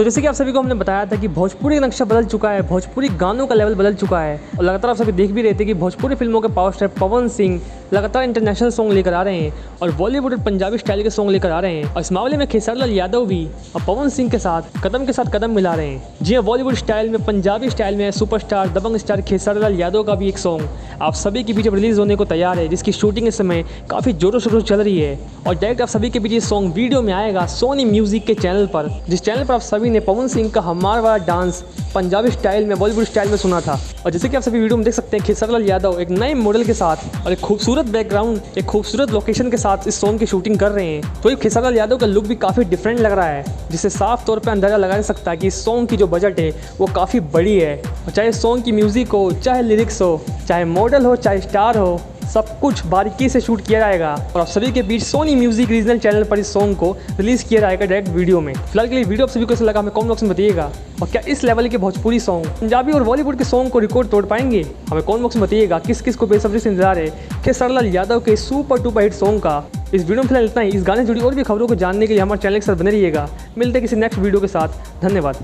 तो जैसे कि आप सभी को हमने बताया था कि भोजपुरी का नक्शा बदल चुका है, भोजपुरी गानों का लेवल बदल चुका है और लगातार आप सभी देख भी रहे थे कि भोजपुरी फिल्मों के पावर स्टार पवन सिंह लगातार इंटरनेशनल सॉन्ग लेकर आ रहे हैं और बॉलीवुड और पंजाबी स्टाइल के सॉन्ग लेकर आ रहे हैं। और इस मामले में खेसारी लाल यादव भी और पवन सिंह के साथ कदम मिला रहे हैं। जी हाँ, बॉलीवुड स्टाइल में, पंजाबी स्टाइल में सुपरस्टार दबंग स्टार खेसारी लाल यादव का भी एक सॉन्ग आप सभी के बीच रिलीज होने को तैयार है, जिसकी शूटिंग इस समय काफ़ी जोरों शोरों चल रही है और डायरेक्ट आप सभी के बीच ये सॉन्ग वीडियो में आएगा सोनी म्यूजिक के चैनल पर, जिस चैनल पर आप सभी ने पवन सिंह का हमारा वाला डांस पंजाबी स्टाइल में, बॉलीवुड स्टाइल में सुना था। और जैसे कि आप सभी वीडियो में देख सकते हैं, खेसारी लाल यादव एक नए मॉडल के साथ और एक खूबसूरत बैकग्राउंड, एक खूबसूरत लोकेशन के साथ इस सॉन्ग की शूटिंग कर रहे हैं। तो ये खेसारी लाल यादव का लुक भी काफ़ी डिफरेंट लग रहा है, जिससे साफ तौर पर अंदाजा लगा सकता है कि इस सॉन्ग की जो बजट है वो काफ़ी बड़ी है। और चाहे सॉन्ग की म्यूज़िक हो, चाहे लिरिक्स हो, चाहे मॉडल हो, चाहे स्टार हो, सब कुछ बारीकी से शूट किया जाएगा और आप सभी के बीच सोनी म्यूजिक रीजनल चैनल पर इस सॉन्ग को रिलीज किया जाएगा डायरेक्ट वीडियो में। फिलहाल के लिए वीडियो आप सभी को कैसा लगा हमें कमेंट बॉक्स में बताइएगा। और क्या इस लेवल के भोजपुरी सॉन्ग पंजाबी और बॉलीवुड के सॉन्ग को रिकॉर्ड तोड़ पाएंगे? हमें कमेंट बॉक्स में बताइएगा किस किस को बेसब्री से इंतजार है खेसारी लाल यादव के सुपर डुपर हिट सॉन्ग का। इस वीडियो में फिलहाल इतना ही। इस गाने से जुड़ी और भी खबरों को जानने के लिए हमारे चैनल के साथ बने रहिएगा। मिलते हैं किसी नेक्स्ट वीडियो के साथ। धन्यवाद।